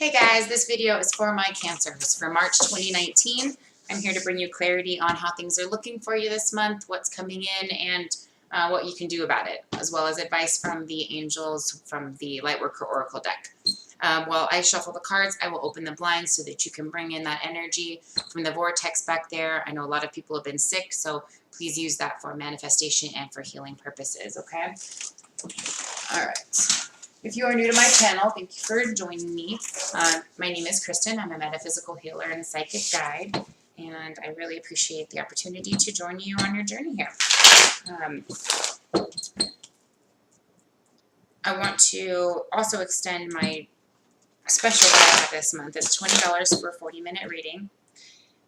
Hey guys, this video is for my cancers for March 2019. I'm here to bring you clarity on how things are looking for you this month, what's coming in, and what you can do about it, as well as advice from the angels from the Lightworker Oracle deck. While I shuffle the cards, I will open the blinds so that you can bring in that energy from the vortex back there. I know a lot of people have been sick, so please use that for manifestation and for healing purposes, okay? All right. If you are new to my channel, thank you for joining me. My name is Kristen. I'm a metaphysical healer and a psychic guide, and I really appreciate the opportunity to join you on your journey here. I want to also extend my special that I have this month. It's $20 for a 40-minute reading,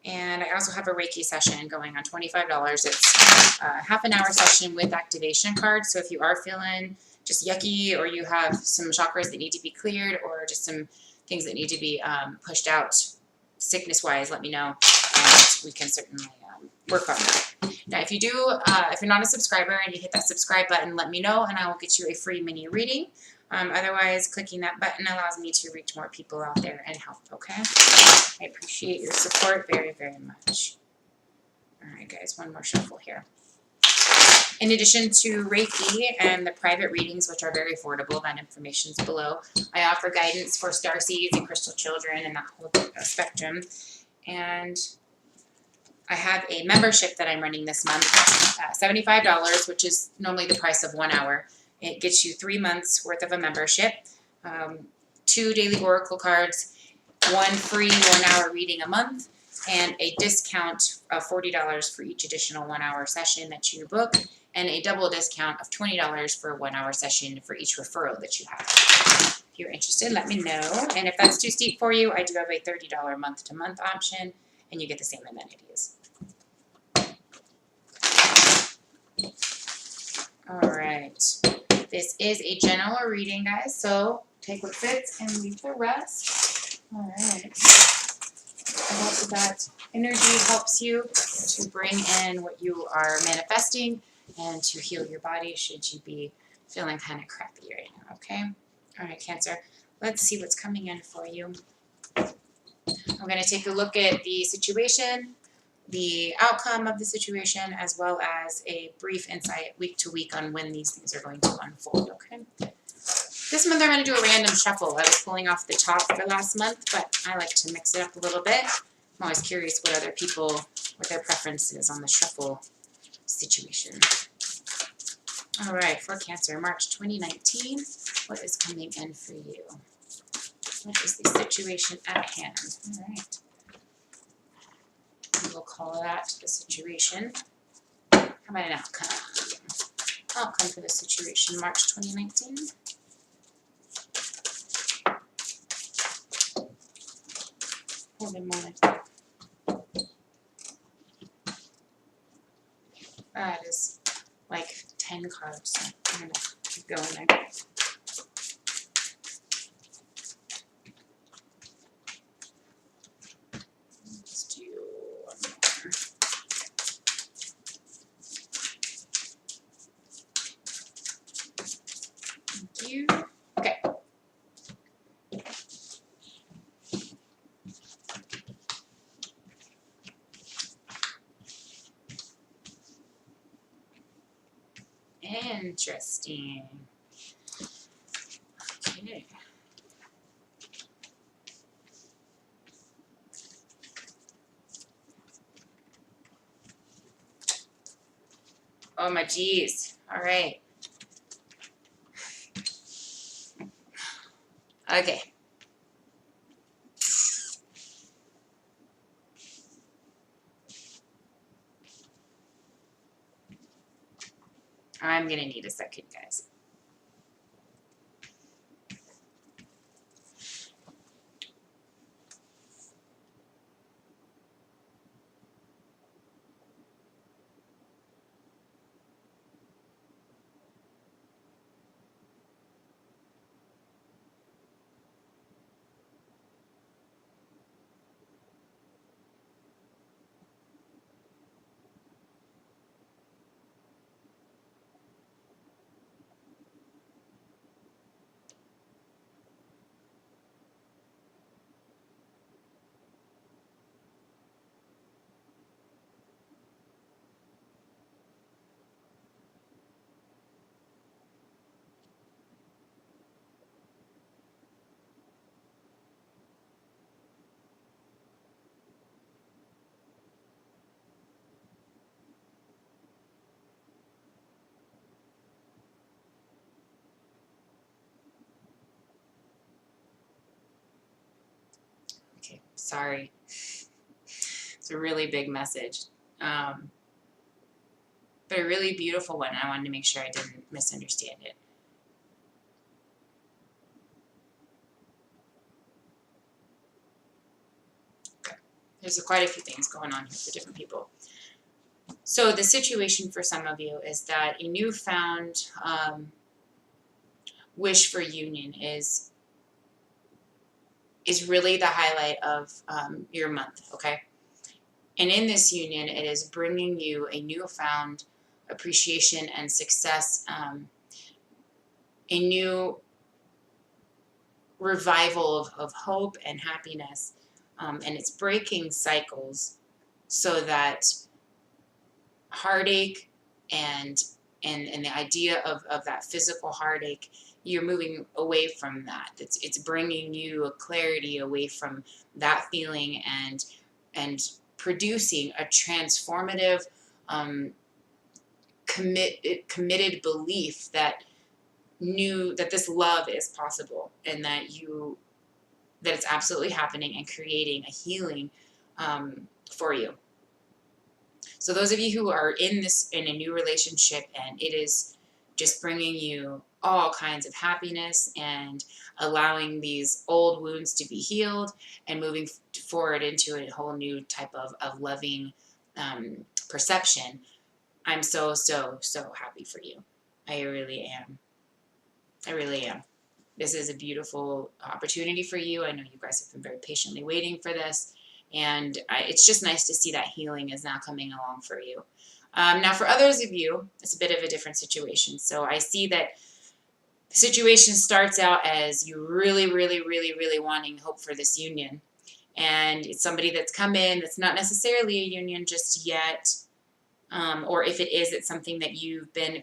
and I also have a Reiki session going on $25. It's a half an hour session with activation cards, so if you are feeling just yucky, or you have some chakras that need to be cleared, or just some things that need to be pushed out sickness-wise, let me know, and we can certainly work on that. Now, if you're not a subscriber and you hit that subscribe button, let me know, and I will get you a free mini reading. Otherwise, clicking that button allows me to reach more people out there and help, okay? I appreciate your support very, very much. All right, guys, one more shuffle here. In addition to Reiki and the private readings, which are very affordable, that information's below, I offer guidance for starseeds and crystal children and that whole spectrum. And I have a membership that I'm running this month, $75, which is normally the price of 1 hour. It gets you 3 months worth of a membership, 2 daily oracle cards, 1 free 1 hour reading a month, and a discount of $40 for each additional 1 hour session that you book, and a double discount of $20 for a 1 hour session for each referral that you have. If you're interested, let me know. And if that's too steep for you, I do have a $30 month-to-month option, and you get the same amenities. All right. This is a general reading, guys, so take what fits and leave the rest. All right. I hope that energy helps you to bring in what you are manifesting and to heal your body should you be feeling kind of crappy right now, okay? All right, Cancer, let's see what's coming in for you. I'm going to take a look at the situation, the outcome of the situation, as well as a brief insight week to week on when these things are going to unfold, okay? This month I'm going to do a random shuffle. I was pulling off the top for last month, but I like to mix it up a little bit. I'm always curious what other people, what their preference is on the shuffle situation. All right, for Cancer, March 2019, what is coming in for you? What is the situation at hand? All right. We'll call that the situation. How about an outcome? Outcome for the situation, March 2019. Hold on, that is like 10 cards, so I'm going to keep going there. Let's do one more. Thank you. Okay. Interesting. Okay. Oh my geez. All right. Okay. I'm going to need a second, guys. Sorry. It's a really big message. But a really beautiful one. I wanted to make sure I didn't misunderstand it. Okay. There's quite a few things going on here for different people. So the situation for some of you is that a newfound wish for union is really the highlight of your month, okay? And in this union, it is bringing you a newfound appreciation and success, a new revival of hope and happiness, and it's breaking cycles so that heartache and the idea of that physical heartache, you're moving away from that. It's bringing you a clarity away from that feeling and producing a transformative, committed belief that this love is possible and that it's absolutely happening and creating a healing for you. So those of you who are in a new relationship and it is just bringing you all kinds of happiness and allowing these old wounds to be healed and moving forward into a whole new type of loving perception, I'm so happy for you. I really am. I really am. This is a beautiful opportunity for you. I know you guys have been very patiently waiting for this. And it's just nice to see that healing is now coming along for you. Now, for others of you, it's a bit of a different situation. So I see that the situation starts out as you really wanting hope for this union. And it's somebody that's come in that's not necessarily a union just yet. Or if it is, it's something that you've been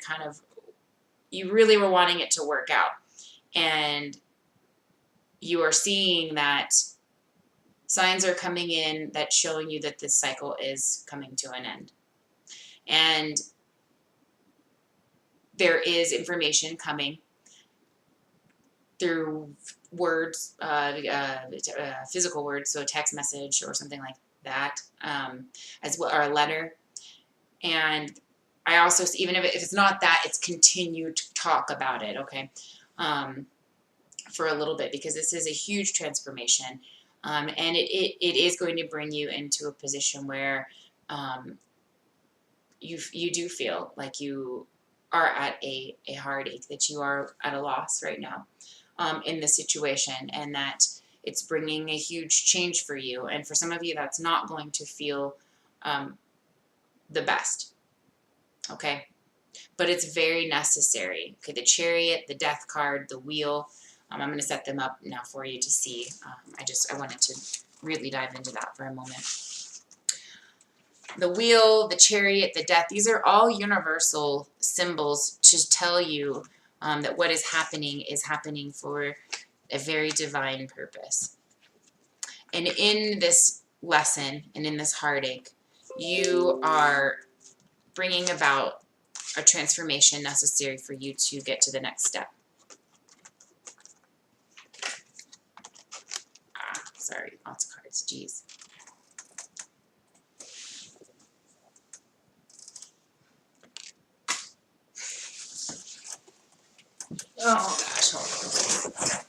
you really were wanting it to work out. And you are seeing that signs are coming in that's showing you that this cycle is coming to an end. And there is information coming through words, physical words, so a text message or something like that, as well, or a letter. And I also, even if it's not that, it's continued to talk about it, okay, for a little bit, because this is a huge transformation. And it is going to bring you into a position where you do feel like you are at a heartache, that you are at a loss right now in this situation, and that it's bringing a huge change for you. And for some of you, that's not going to feel the best, okay? But it's very necessary. Okay, the Chariot, the Death card, the Wheel. I'm going to set them up now for you to see. I wanted to really dive into that for a moment. The Wheel, the Chariot, the Death, these are all universal symbols to tell you that what is happening for a very divine purpose. And in this lesson and in this heartache, you are bringing about a transformation necessary for you to get to the next step. Sorry, lots of cards, geez. Oh gosh, hold on.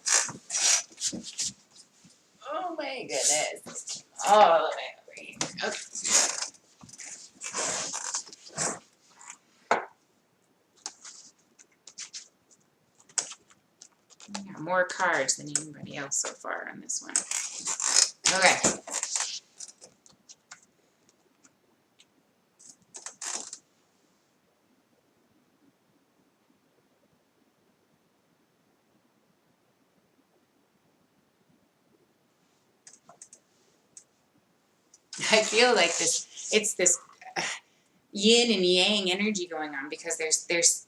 Oh my goodness. All the way over here. Okay. I got more cards than anybody else so far on this one. Okay. I feel like it's this yin and yang energy going on, because there's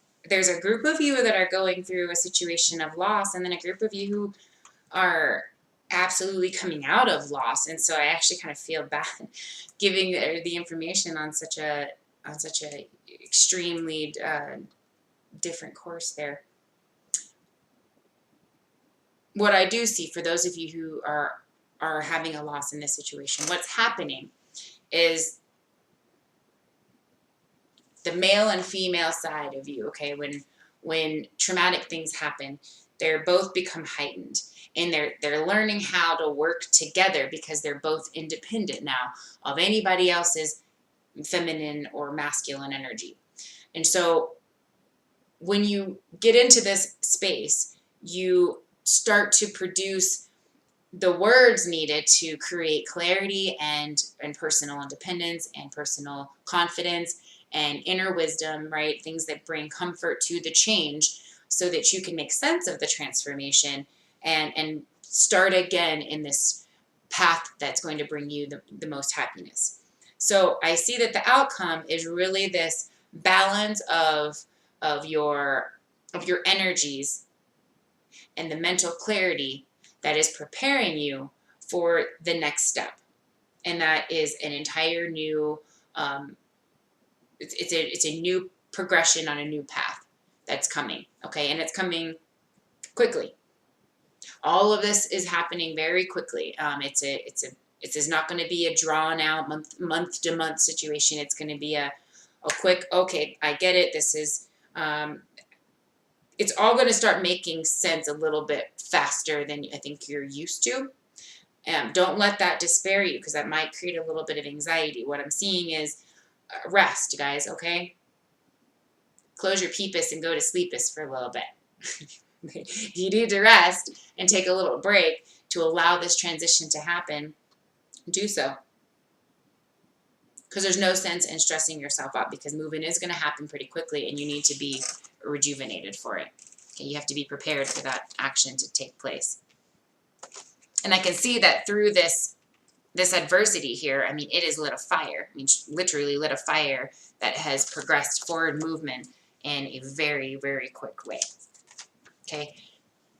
a group of you that are going through a situation of loss, and then a group of you who are absolutely coming out of loss. And so I actually kind of feel bad giving the information on such a extremely different course there. What I do see for those of you who are are having a loss in this situation. What's happening is the male and female side of you, okay, when traumatic things happen, they're both become heightened, and they're learning how to work together because they're both independent now of anybody else's feminine or masculine energy. And so when you get into this space, you start to produce the words needed to create clarity and personal independence and personal confidence and inner wisdom, right? Things that bring comfort to the change so that you can make sense of the transformation and start again in this path that's going to bring you the most happiness. So I see that the outcome is really this balance of your energies and the mental clarity that is preparing you for the next step. And that is an entire new, it's a new progression on a new path that's coming, okay? And it's coming quickly. All of this is happening very quickly. It's not going to be a drawn out month to month situation. It's going to be a quick, okay, I get it. This is, it's all going to start making sense a little bit faster than I think you're used to. Don't let that despair you, because that might create a little bit of anxiety. What I'm seeing is rest, guys, okay? Close your peepus and go to sleepus for a little bit. You need to rest and take a little break to allow this transition to happen. Do so. Because there's no sense in stressing yourself out, because moving is going to happen pretty quickly and you need to be rejuvenated for it. Okay, you have to be prepared for that action to take place. And I can see that through this adversity here, I mean, it is lit a fire. I mean, literally lit a fire that has progressed forward movement in a very, very quick way. Okay,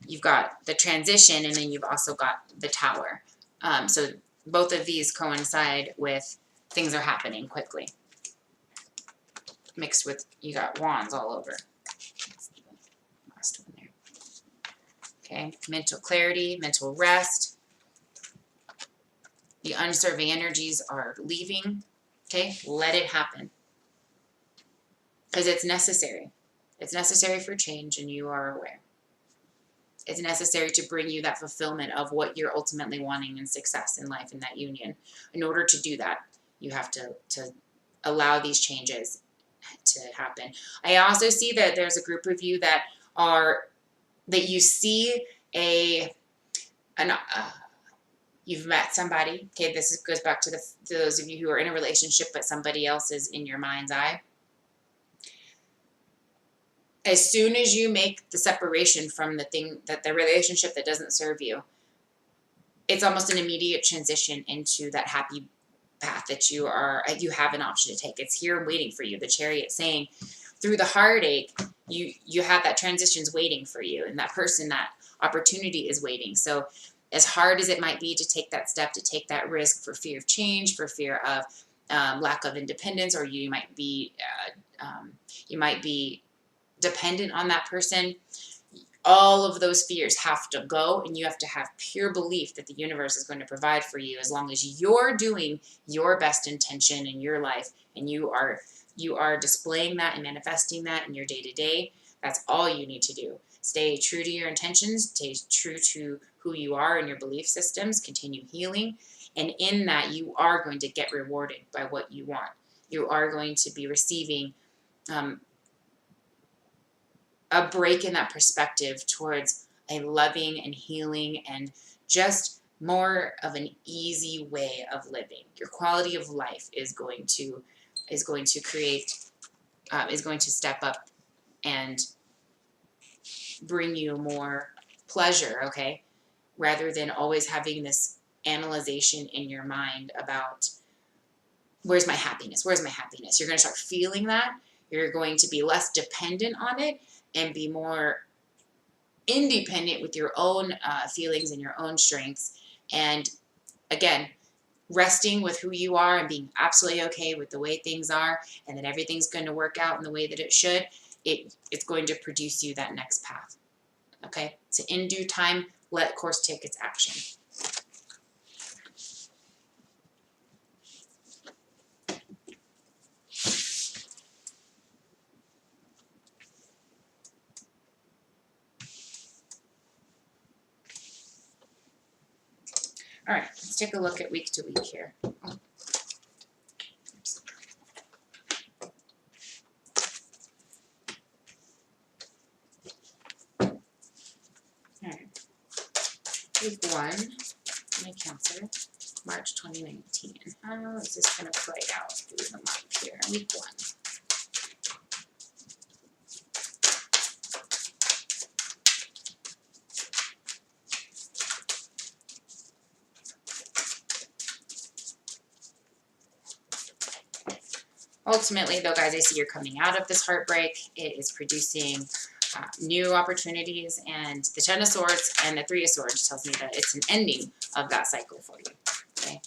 you've got the transition, and then you've also got the tower. So both of these coincide with things are happening quickly. Mixed with, you got wands all over. That's the last one there. Okay, mental clarity, mental rest. The unserving energies are leaving. Okay, let it happen. Because it's necessary. It's necessary for change, and you are aware. It's necessary to bring you that fulfillment of what you're ultimately wanting in success in life in that union. In order to do that, you have to allow these changes to happen. I also see that there's a group of you that you see you've met somebody. Okay, this goes back to those of you who are in a relationship, but somebody else is in your mind's eye. As soon as you make the separation from the relationship that doesn't serve you, it's almost an immediate transition into that happy path that you have an option to take. It's here waiting for you. The Chariot saying, through the heartache, you have that transition's waiting for you, and that person, that opportunity is waiting. So as hard as it might be to take that step, to take that risk for fear of change, for fear of lack of independence, or you might be dependent on that person, all of those fears have to go, and you have to have pure belief that the universe is going to provide for you, as long as you're doing your best intention in your life, and you are displaying that and manifesting that in your day-to-day. That's all you need to do. Stay true to your intentions, stay true to who you are and your belief systems, continue healing, and in that you are going to get rewarded by what you want. You are going to be receiving a break in that perspective towards a loving and healing and just more of an easy way of living. Your quality of life is going to step up and bring you more pleasure, okay? Rather than always having this analyzation in your mind about, where's my happiness? Where's my happiness? You're going to start feeling that. You're going to be less dependent on it and be more independent with your own feelings and your own strengths. And again, resting with who you are and being absolutely okay with the way things are, and that everything's going to work out in the way that it should, it's going to produce you that next path. Okay? So in due time, let course take its action. All right, let's take a look at week to week here. Oh. Oops. All right. Week 1, my Cancer, March 2019. How is this going to play out through the month here? Week 1. Ultimately, though, guys, I see you're coming out of this heartbreak. It is producing new opportunities, and the Ten of Swords and the Three of Swords tells me that it's an ending of that cycle for you. Okay.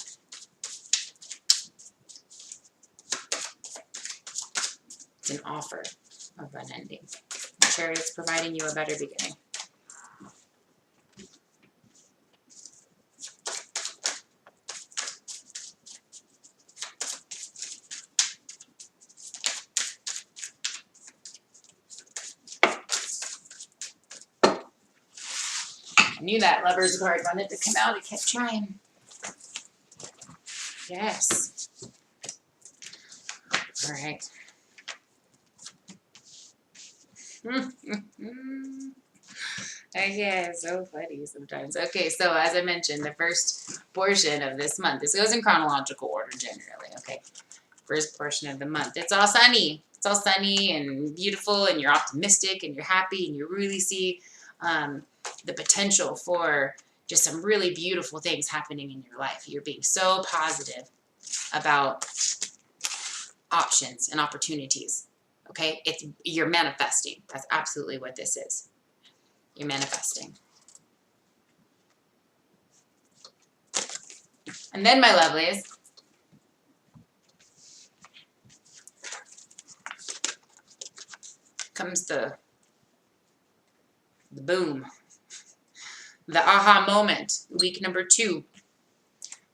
It's an offer of an ending. Chariot's providing you a better beginning. I knew that Lover's card wanted to come out. I kept trying. Yes. All right. Okay, so funny sometimes. Okay, so as I mentioned, the first portion of this month, this goes in chronological order generally, okay? First portion of the month. It's all sunny. It's all sunny and beautiful, and you're optimistic, and you're happy, and you really see the potential for just some really beautiful things happening in your life. You're being so positive about options and opportunities. Okay, you're manifesting. That's absolutely what this is. You're manifesting. And then, my lovelies, comes the boom. The aha moment. Week number 2.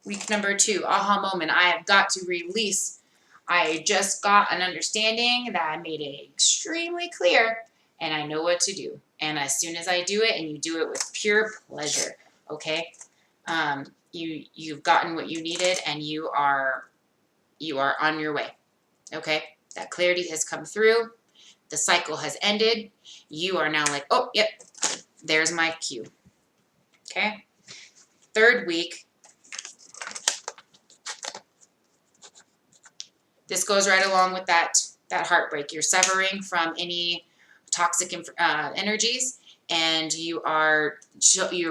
Week number 2. Aha moment. I have got to release. I just got an understanding that I made it extremely clear, and I know what to do. And as soon as I do it, and you do it with pure pleasure, okay? You've gotten what you needed, and you are on your way, okay? That clarity has come through. The cycle has ended. You are now like, oh, yep, there's my cue, okay? 3rd week. This goes right along with that heartbreak. You're severing from any toxic energies, and you're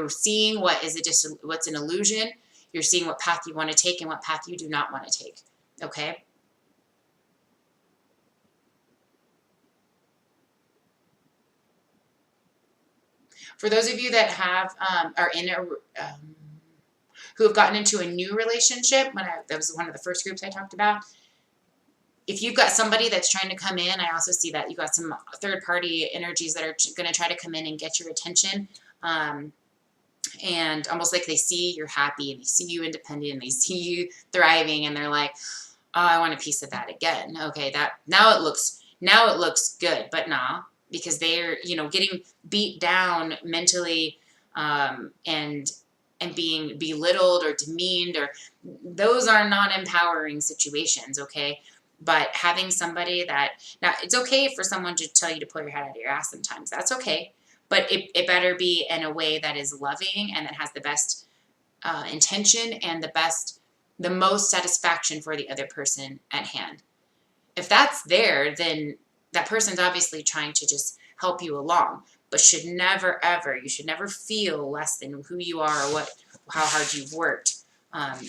seeing what's an illusion. You're seeing what path you want to take and what path you do not want to take. Okay. For those of you that are in who have gotten into a new relationship, that was one of the first groups I talked about. If you've got somebody that's trying to come in, I also see that you've got some third-party energies that are going to try to come in and get your attention. And almost like they see you're happy, and they see you independent, and they see you thriving, and they're like, oh, I want a piece of that again. Okay, now it looks good, but nah, because they're, getting beat down mentally, and being belittled or demeaned, or those are not empowering situations, okay? But having somebody now it's okay for someone to tell you to pull your head out of your ass sometimes. That's okay. But it better be in a way that is loving and that has the best intention and the most satisfaction for the other person at hand. If that's there, then that person's obviously trying to just help you along, but you should never feel less than who you are or how hard you've worked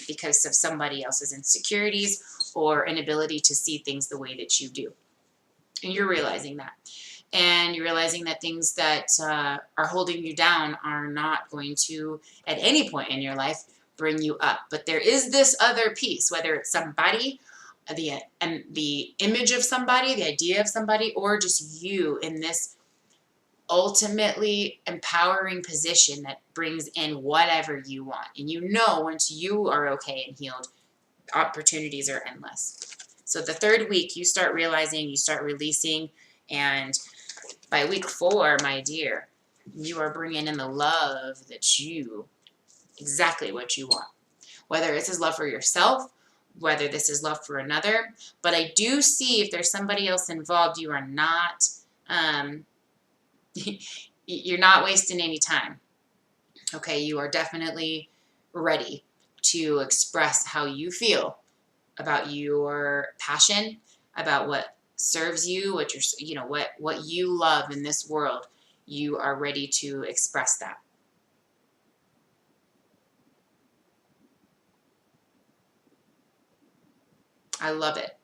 because of somebody else's insecurities or inability to see things the way that you do. And you're realizing that. And you're realizing that things that are holding you down are not going to, at any point in your life, bring you up. But there is this other piece, whether it's somebody, the image of somebody, the idea of somebody, or just you in this ultimately empowering position that brings in whatever you want. And once you are okay and healed, opportunities are endless. So the 3rd week, you start realizing, you start releasing, and by week 4, my dear, you are bringing in the love exactly what you want. whether this is love for yourself, whether this is love for another. But I do see if there's somebody else involved, you are not, you're not wasting any time. Okay, you are definitely ready to express how you feel about your passion, about what serves you, what you're, what you love in this world. You are ready to express that. I love it.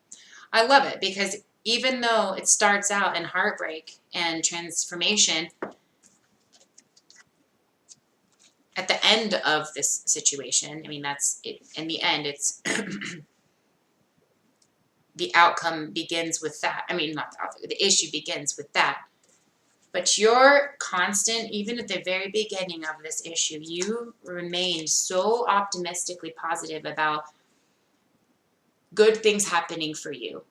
I love it because even though it starts out in heartbreak and transformation, at the end of this situation, I mean, that's it. In the end, it's the outcome begins with that. I mean, not the outcome, the issue begins with that. But you're constant, even at the very beginning of this issue, you remained so optimistically positive about good things happening for you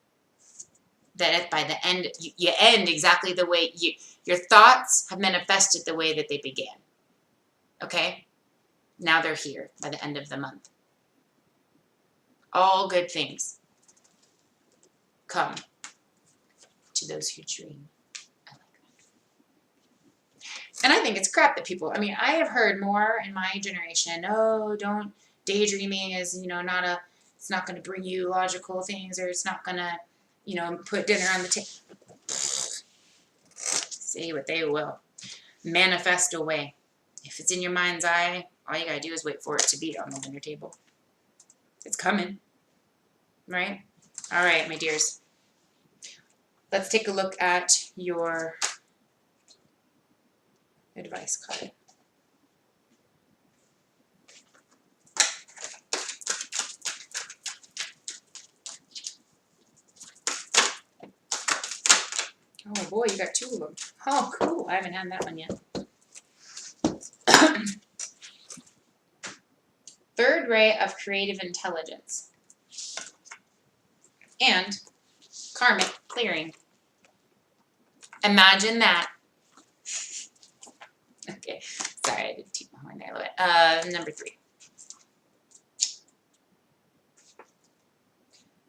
that by the end, you end exactly the way your thoughts have manifested the way that they began. Okay? Now they're here by the end of the month. All good things come to those who dream. I like that. And I think it's crap that people, I mean, I have heard more in my generation, oh, don't, daydreaming is, it's not going to bring you logical things, or it's not going to, put dinner on the table. Say what they will. Manifest away. If it's in your mind's eye, all you got to do is wait for it to be on the dinner table. It's coming. Right? All right, my dears. Let's take a look at your advice card. Oh boy, you got 2 of them. Oh, cool. I haven't had that one yet. Third ray of creative intelligence. And karmic clearing. Imagine that. Okay. Sorry, I did toot my horn there a little bit. Number 3.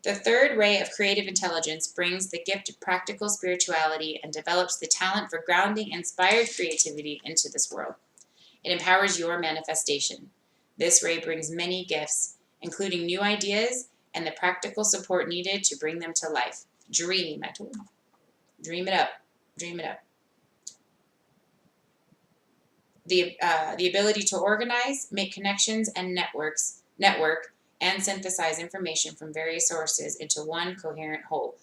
The third ray of creative intelligence brings the gift of practical spirituality and develops the talent for grounding inspired creativity into this world. It empowers your manifestation. This ray brings many gifts, including new ideas and the practical support needed to bring them to life. Dream, I told you. Dream it up. Dream it up. The ability to organize, make connections, and network, and synthesize information from various sources into one coherent whole.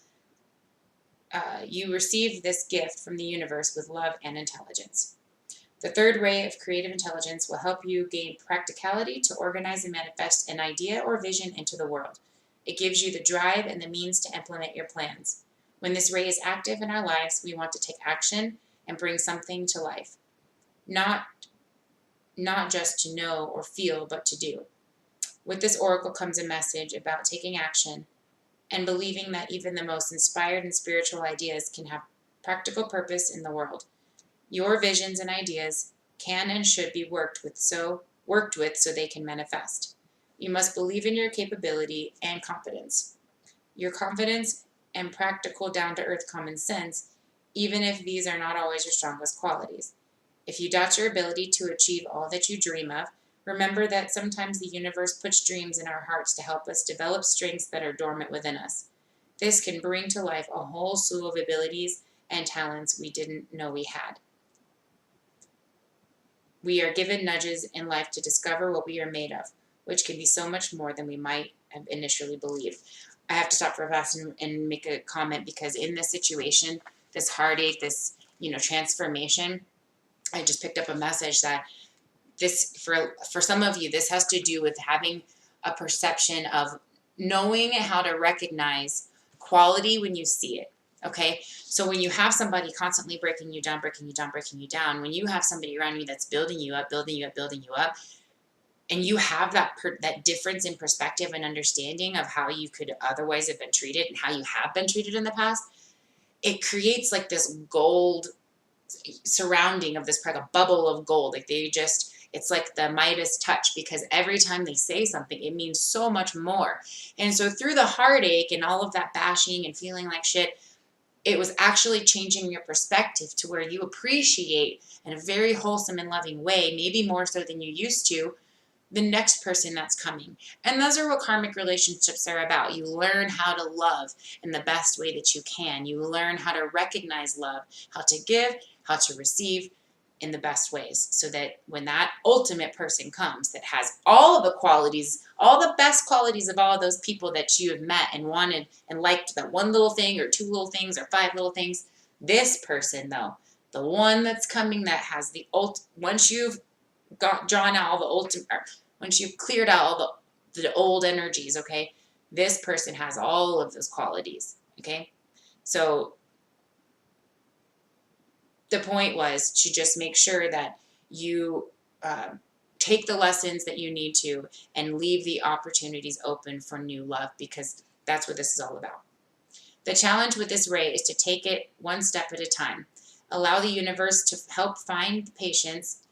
You receive this gift from the universe with love and intelligence. The third ray of creative intelligence will help you gain practicality to organize and manifest an idea or vision into the world. It gives you the drive and the means to implement your plans. When this ray is active in our lives, we want to take action and bring something to life. Not just to know or feel, but to do. With this oracle comes a message about taking action and believing that even the most inspired and spiritual ideas can have practical purpose in the world. Your visions and ideas can and should be worked with so they can manifest. You must believe in your capability and competence. Your confidence and practical, down-to-earth common sense, even if these are not always your strongest qualities. If you doubt your ability to achieve all that you dream of, remember that sometimes the universe puts dreams in our hearts to help us develop strengths that are dormant within us. This can bring to life a whole slew of abilities and talents we didn't know we had. We are given nudges in life to discover what we are made of, which can be so much more than we might have initially believed. I have to stop for a fast and make a comment, because in this situation, this heartache, this transformation, I just picked up a message that this, for some of you, this has to do with having a perception of knowing how to recognize quality when you see it. Okay, so when you have somebody constantly breaking you down, when you have somebody around you that's building you up, and you have that difference in perspective and understanding of how you could otherwise have been treated and how you have been treated in the past, it creates like this gold surrounding of this, like a bubble of gold. Like It's like the Midas touch, because every time they say something, it means so much more. And so through the heartache and all of that bashing and feeling like shit, it was actually changing your perspective to where you appreciate in a very wholesome and loving way, maybe more so than you used to, the next person that's coming. And those are what karmic relationships are about. You learn how to love in the best way that you can. You learn how to recognize love, how to give, how to receive in the best ways, so that when that ultimate person comes that has all of the qualities, all the best qualities of all of those people that you have met and wanted and liked, that one little thing or two little things or five little things, this person though, the one that's coming that has the once you've drawn out all the ultimate, once you've cleared out all the old energies, okay, this person has all of those qualities, okay? So the point was to just make sure that you take the lessons that you need to and leave the opportunities open for new love, because that's what this is all about. The challenge with this ray is to take it one step at a time. Allow the universe to help find the patience.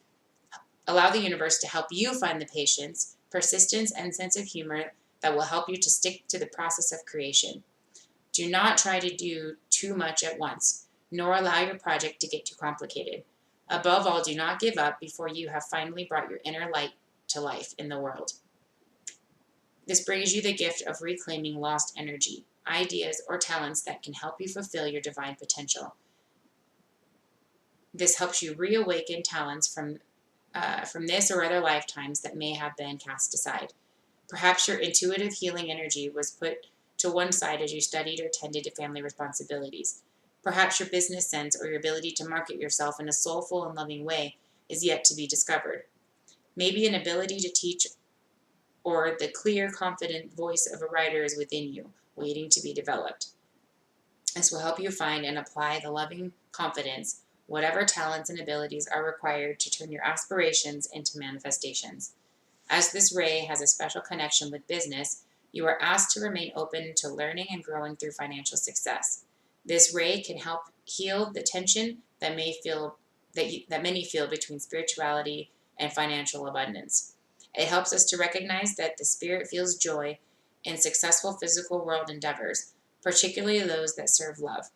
Allow the universe to help you find the patience, persistence, and sense of humor that will help you to stick to the process of creation. Do not try to do too much at once, nor allow your project to get too complicated. Above all, do not give up before you have finally brought your inner light to life in the world. This brings you the gift of reclaiming lost energy, ideas, or talents that can help you fulfill your divine potential. This helps you reawaken talents from this or other lifetimes that may have been cast aside. Perhaps your intuitive healing energy was put to one side as you studied or tended to family responsibilities. Perhaps your business sense or your ability to market yourself in a soulful and loving way is yet to be discovered. Maybe an ability to teach or the clear, confident voice of a writer is within you, waiting to be developed. This will help you find and apply the loving confidence, whatever talents and abilities are required to turn your aspirations into manifestations. As this ray has a special connection with business, you are asked to remain open to learning and growing through financial success. This ray can help heal the tension that many feel between spirituality and financial abundance. It helps us to recognize that the spirit feels joy in successful physical world endeavors, particularly those that serve love.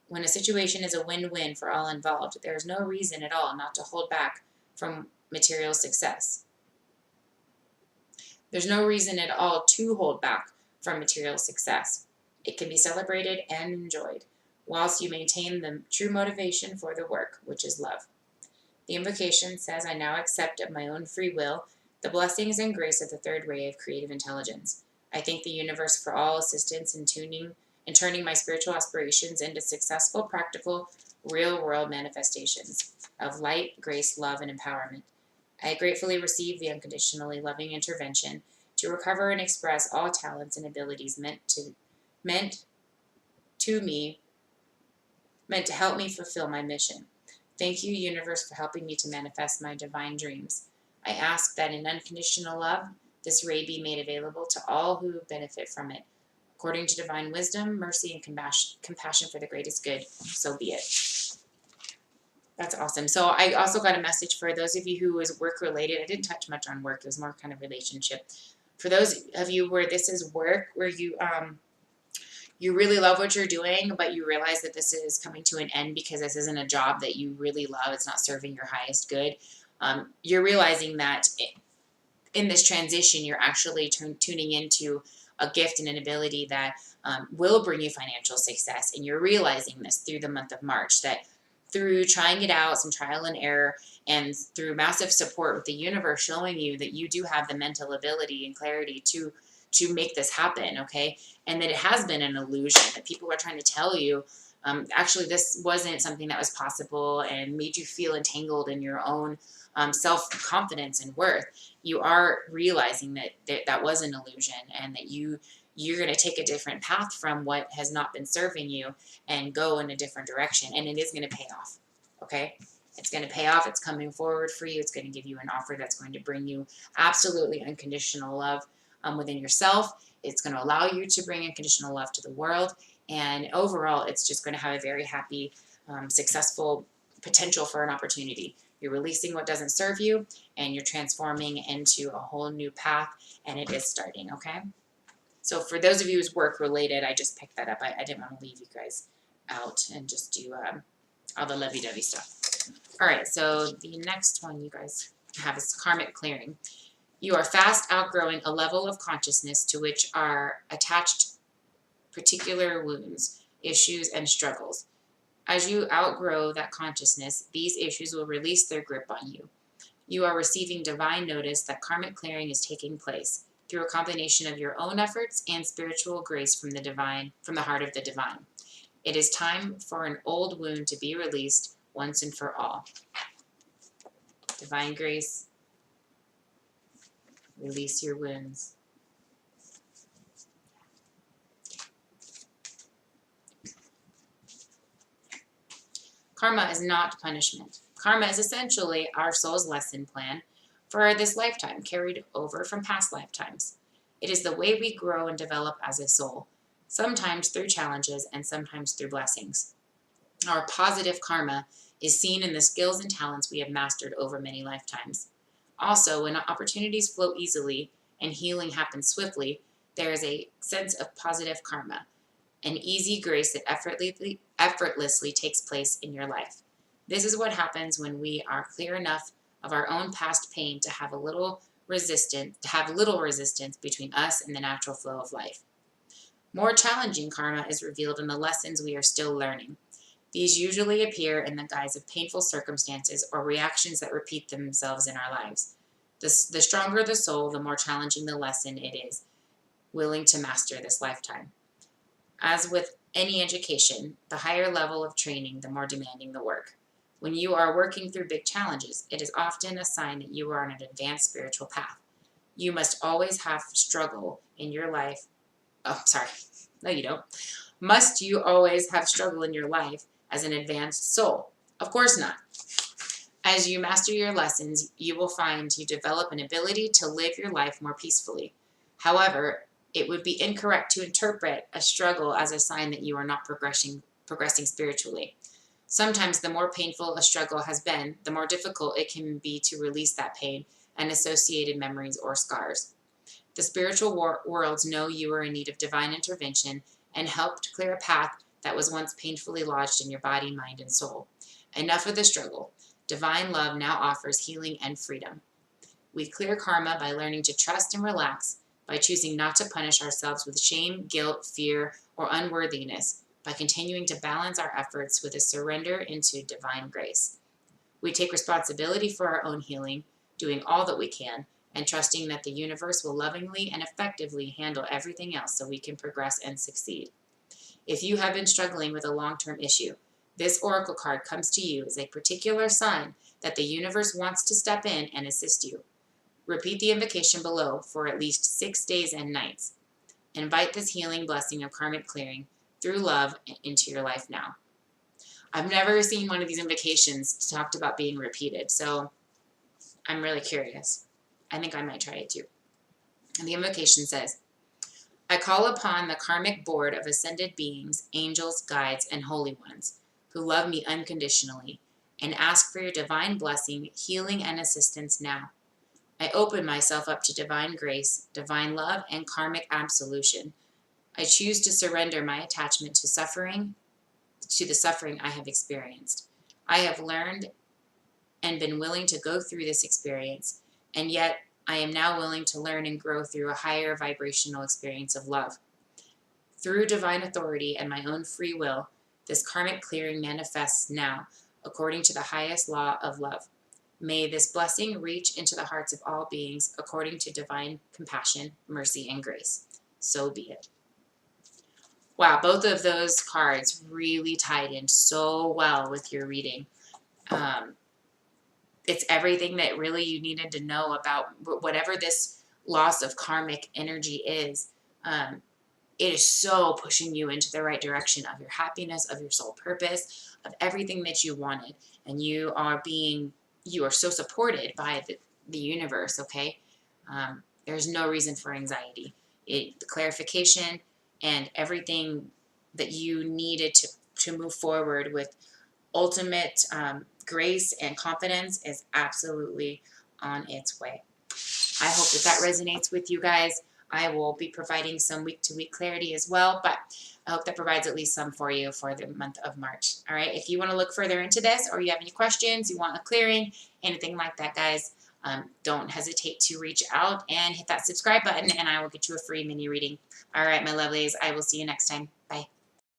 When a situation is a win-win for all involved, there is no reason at all not to hold back from material success. There's no reason at all to hold back from material success. It can be celebrated and enjoyed, whilst you maintain the true motivation for the work, which is love. The invocation says, I now accept of my own free will the blessings and grace of the third ray of creative intelligence. I thank the universe for all assistance in turning my spiritual aspirations into successful, practical, real-world manifestations of light, grace, love, and empowerment. I gratefully receive the unconditionally loving intervention to recover and express all talents and abilities meant to help me fulfill my mission. Thank you, universe, for helping me to manifest my divine dreams. I ask that in unconditional love, this ray be made available to all who benefit from it, according to divine wisdom, mercy, and compassion for the greatest good. So be it. That's awesome. So I also got a message for those of you who is work related. I didn't touch much on work. It was more kind of relationship. For those of you where this is work, where you really love what you're doing, but you realize that this is coming to an end because this isn't a job that you really love. It's not serving your highest good. You're realizing that in this transition, you're actually tuning into a gift and an ability that will bring you financial success. And you're realizing this through the month of March, that through trying it out, some trial and error, and through massive support with the universe showing you that you do have the mental ability and clarity to make this happen, okay? And that it has been an illusion, that people are trying to tell you, actually this wasn't something that was possible and made you feel entangled in your own self-confidence and worth. You are realizing that was an illusion, and that you're going to take a different path from what has not been serving you and go in a different direction. And it is going to pay off, okay? It's going to pay off. It's coming forward for you. It's going to give you an offer that's going to bring you absolutely unconditional love within yourself. It's going to allow you to bring unconditional love to the world. And overall, it's just going to have a very happy, successful potential for an opportunity. You're releasing what doesn't serve you, and you're transforming into a whole new path, and it is starting, okay? So for those of you who's work related, I just picked that up. I didn't want to leave you guys out and just do all the lovey-dovey stuff. All right, so the next one you guys have is karmic clearing. You are fast outgrowing a level of consciousness to which are attached particular wounds, issues, and struggles. As you outgrow that consciousness, these issues will release their grip on you. You are receiving divine notice that karmic clearing is taking place through a combination of your own efforts and spiritual grace from the divine, from the heart of the divine. It is time for an old wound to be released once and for all. Divine grace, release your wounds. Karma is not punishment. Karma is essentially our soul's lesson plan for this lifetime, carried over from past lifetimes. It is the way we grow and develop as a soul, sometimes through challenges and sometimes through blessings. Our positive karma is seen in the skills and talents we have mastered over many lifetimes. Also, when opportunities flow easily and healing happens swiftly, there is a sense of positive karma, an easy grace that effortlessly takes place in your life. This is what happens when we are clear enough of our own past pain to have little resistance between us and the natural flow of life. More challenging karma is revealed in the lessons we are still learning. These usually appear in the guise of painful circumstances or reactions that repeat themselves in our lives. The stronger the soul, the more challenging the lesson it is willing to master this lifetime. As with any education, the higher level of training, the more demanding the work. When you are working through big challenges, it is often a sign that you are on an advanced spiritual path. You must always have struggle in your life. Oh, sorry. No, you don't. Must you always have struggle in your life as an advanced soul? Of course not. As you master your lessons, you will find you develop an ability to live your life more peacefully. However, it would be incorrect to interpret a struggle as a sign that you are not progressing spiritually. Sometimes the more painful a struggle has been, the more difficult it can be to release that pain and associated memories or scars. The spiritual worlds know you are in need of divine intervention and help to clear a path that was once painfully lodged in your body, mind, and soul. Enough of the struggle. Divine love now offers healing and freedom. We clear karma by learning to trust and relax, by choosing not to punish ourselves with shame, guilt, fear, or unworthiness, by continuing to balance our efforts with a surrender into divine grace. We take responsibility for our own healing, doing all that we can, and trusting that the universe will lovingly and effectively handle everything else so we can progress and succeed. If you have been struggling with a long-term issue, this oracle card comes to you as a particular sign that the universe wants to step in and assist you. Repeat the invocation below for at least 6 days and nights. Invite this healing blessing of karmic clearing through love into your life now. I've never seen one of these invocations talked about being repeated, so I'm really curious. I think I might try it too. And the invocation says, I call upon the karmic board of ascended beings, angels, guides, and holy ones who love me unconditionally and ask for your divine blessing, healing, and assistance now. I open myself up to divine grace, divine love, and karmic absolution. I choose to surrender my attachment to the suffering I have experienced. I have learned and been willing to go through this experience, and yet I am now willing to learn and grow through a higher vibrational experience of love. Through divine authority and my own free will, this karmic clearing manifests now, according to the highest law of love. May this blessing reach into the hearts of all beings according to divine compassion, mercy, and grace. So be it. Wow, both of those cards really tied in so well with your reading. It's everything that really you needed to know about whatever this loss of karmic energy is. It is so pushing you into the right direction of your happiness, of your soul purpose, of everything that you wanted. And you are so supported by the universe, okay? There's no reason for anxiety. The clarification and everything that you needed to move forward with ultimate grace and confidence is absolutely on its way. I hope that that resonates with you guys. I will be providing some week-to-week clarity as well, but I hope that provides at least some for you for the month of March. All right, if you want to look further into this or you have any questions, you want a clearing, anything like that, guys, don't hesitate to reach out and hit that subscribe button, and I will get you a free mini reading. All right, my lovelies, I will see you next time. Bye.